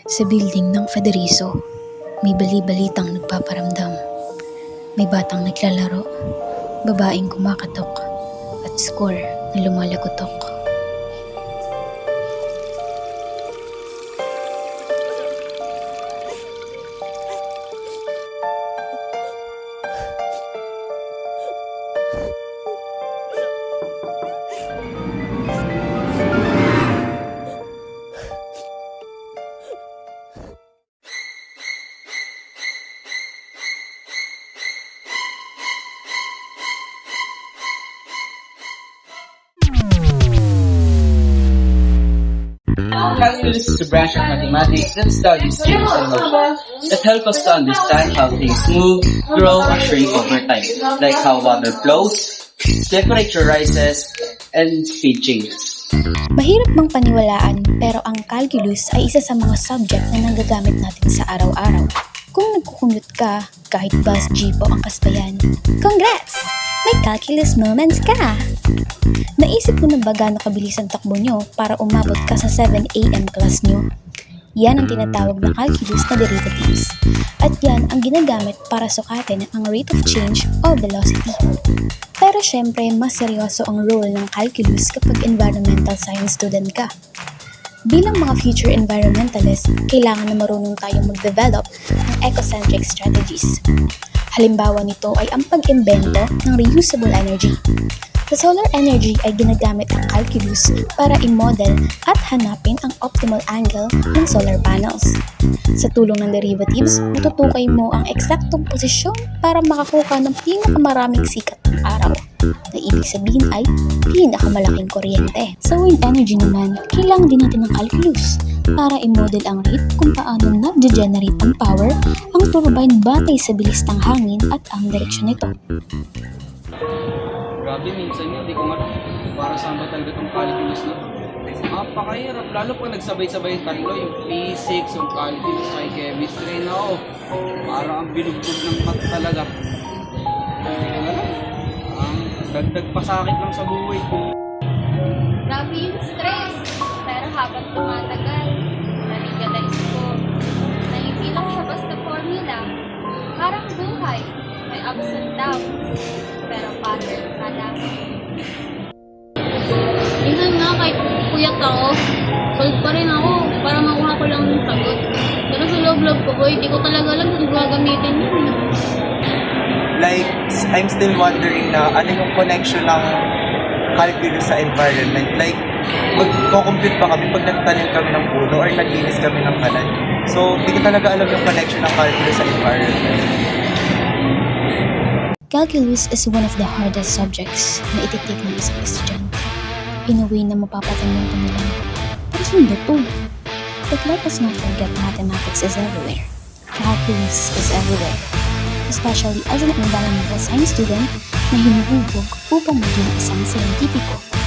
Sa building ng Federizo, may bali-balitang nagpaparamdam. May batang naglalaro, babaeng kumakatok, at score na lumalagotok. Calculus is a branch of mathematics that studies change and motion that help us to understand how things move, grow, or shrink over time, like how water flows, temperature rises, and speed changes. Mahirap mang paniwalaan pero ang calculus ay isa sa mga subject na nagagamit natin sa araw-araw. Kung nagkukumute ka, kahit bus jeep o angkas pa yan, congrats! May calculus moments ka! Naisip ko na ba gaano kabilis ang takbo nyo para umabot ka sa 7 AM class nyo? Yan ang tinatawag na calculus na derivatives. At yan ang ginagamit para sukatin ang rate of change o velocity. Pero syempre, mas seryoso ang role ng calculus kapag environmental science student ka. Bilang mga future environmentalists, kailangan na marunong tayong mag-develop ng ecocentric strategies. Halimbawa nito ay ang pag-imbento ng reusable energy. Sa solar energy ay ginagamit ang calculus para i-model at hanapin ang optimal angle ng solar panels. Sa tulong ng derivatives, matutukay mo ang eksaktong posisyon para makakuha ng pinakamaraming sikat ng araw, na ibig sabihin ay pinakamalaking kuryente. Sa wind energy naman, kailangan din natin ng calculus para i-model ang rate kung paano nag-generate ang power ang turbine batay sa bilis ng hangin at ang direksyon nito. Grabe, minsan yun, di ko nga para saan ba talaga itong calculus na to. Napakahirap, lalo pag nagsabay-sabay yung tatlo, yung physics, yung calculus, ay chemistry na ako. Parang ang binugbog ng math talaga. Ang dagdag pasakit lang sa buhay ko. Grabe yung stress. Pero habang tumatagal, na-realize ko na hindi lang siya basta formula. Parang buhay. May ups and downs. Pero pattern pala. Minsan nga kahit puyat ako, solve pa rin ako para makuha ko lang yung sagot. Pero sa loob-loob ko, hindi ko talaga alam kung gagamitin yun. Like, I'm still wondering na ano yung connection ng calculus sa environment. Like, magko-compute pa kami pag nagtanim kami ng puno or naglinis kami ng kalan. So, hindi ko talaga alam yung connection ng calculus sa environment. Calculus is one of the hardest subjects na ititik ng isang estudyante. In a way na mapapatanyong ka nila. Pero saan ba ito? But let us not forget mathematics is everywhere. Calculus is everywhere. Especially as an environmental science student na hinuhubog upang maging isang scientifico.